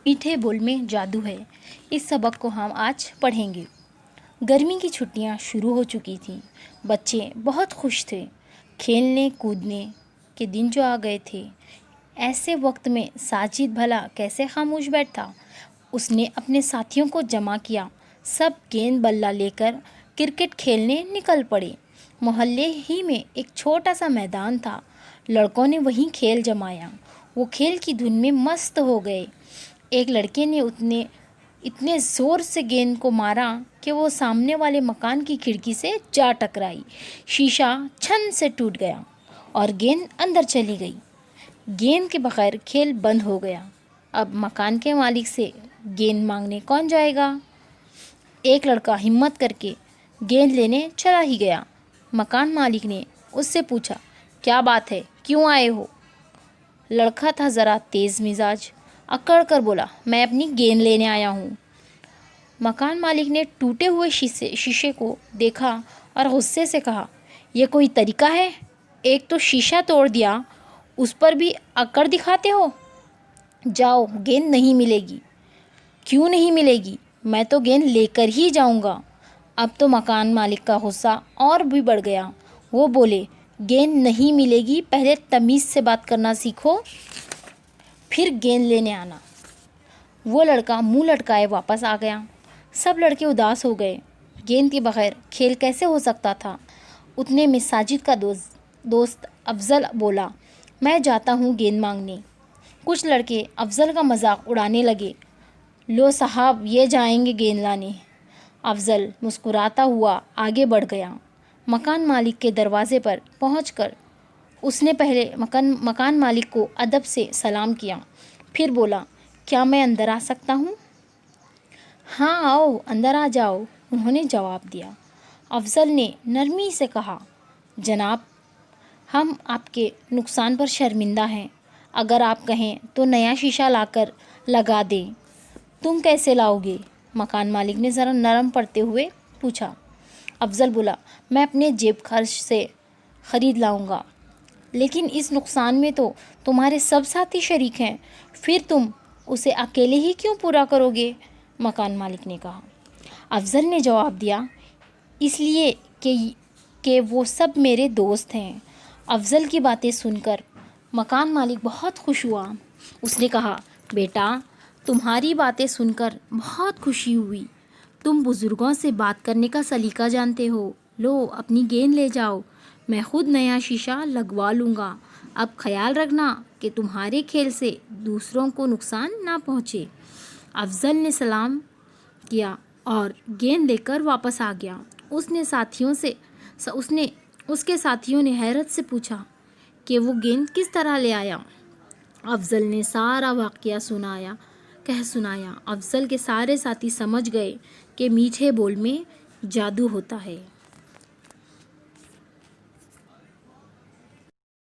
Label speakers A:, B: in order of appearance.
A: میٹھے بول میں جادو ہے، اس سبق کو ہم آج پڑھیں گے۔ گرمی کی چھٹیاں شروع ہو چکی تھیں، بچے بہت خوش تھے، کھیلنے کودنے کے دن جو آ گئے تھے۔ ایسے وقت میں ساجد بھلا کیسے خاموش بیٹھا؟ اس نے اپنے ساتھیوں کو جمع کیا، سب گیند بلہ لے کر کرکٹ کھیلنے نکل پڑے۔ محلے ہی میں ایک چھوٹا سا میدان تھا، لڑکوں نے وہیں کھیل جمایا، وہ کھیل کی دھن میں مست ہو گئے۔ ایک لڑکے نے اتنے زور سے گیند کو مارا کہ وہ سامنے والے مکان کی کھڑکی سے جا ٹکرائی، شیشہ چھن سے ٹوٹ گیا اور گیند اندر چلی گئی۔ گیند کے بغیر کھیل بند ہو گیا۔ اب مکان کے مالک سے گیند مانگنے کون جائے گا؟ ایک لڑکا ہمت کر کے گیند لینے چلا ہی گیا۔ مکان مالک نے اس سے پوچھا، کیا بات ہے، کیوں آئے ہو؟ لڑکا تھا ذرا تیز مزاج، اکڑ کر بولا، میں اپنی گیند لینے آیا ہوں۔ مکان مالک نے ٹوٹے ہوئے شیشے کو دیکھا اور غصے سے کہا، یہ کوئی طریقہ ہے؟ ایک تو شیشہ توڑ دیا، اس پر بھی اکڑ دکھاتے ہو؟ جاؤ، گیند نہیں ملے گی۔ کیوں نہیں ملے گی؟ میں تو گیند لے کر ہی جاؤں گا۔ اب تو مکان مالک کا غصہ اور بھی بڑھ گیا، وہ بولے، گیند نہیں ملے گی، پہلے تمیز سے بات کرنا سیکھو، پھر گیند لینے آنا۔ وہ لڑکا منہ لٹکائے واپس آ گیا۔ سب لڑکے اداس ہو گئے، گیند کے بغیر کھیل کیسے ہو سکتا تھا؟ اتنے میں ساجد کا دوست افضل بولا، میں جاتا ہوں گیند مانگنے۔ کچھ لڑکے افضل کا مذاق اڑانے لگے، لو صاحب، یہ جائیں گے گیند لانے۔ افضل مسکراتا ہوا آگے بڑھ گیا۔ مکان مالک کے دروازے پر پہنچ کر اس نے پہلے مکان مالک کو ادب سے سلام کیا، پھر بولا، کیا میں اندر آ سکتا ہوں؟ ہاں آؤ، اندر آ جاؤ، انہوں نے جواب دیا۔ افضل نے نرمی سے کہا، جناب، ہم آپ کے نقصان پر شرمندہ ہیں، اگر آپ کہیں تو نیا شیشہ لا کر لگا دیں۔ تم کیسے لاؤ گے؟ مکان مالک نے ذرا نرم پڑتے ہوئے پوچھا۔ افضل بولا، میں اپنے جیب خرچ سے خرید لاؤں گا۔ لیکن اس نقصان میں تو تمہارے سب ساتھی شریک ہیں، پھر تم اسے اکیلے ہی کیوں پورا کرو گے؟ مکان مالک نے کہا۔ افضل نے جواب دیا، اس لیے کہ وہ سب میرے دوست ہیں۔ افضل کی باتیں سن کر مکان مالک بہت خوش ہوا۔ اس نے کہا، بیٹا، تمہاری باتیں سن کر بہت خوشی ہوئی، تم بزرگوں سے بات کرنے کا سلیقہ جانتے ہو۔ لو، اپنی گیند لے جاؤ، میں خود نیا شیشہ لگوا لوں گا۔ اب خیال رکھنا کہ تمہارے کھیل سے دوسروں کو نقصان نہ پہنچے۔ افضل نے سلام کیا اور گیند لے کر واپس آ گیا۔ اس کے ساتھیوں نے حیرت سے پوچھا کہ وہ گیند کس طرح لے آیا؟ افضل نے سارا واقعہ سنایا۔ افضل کے سارے ساتھی سمجھ گئے کہ میٹھے بول میں جادو ہوتا ہے۔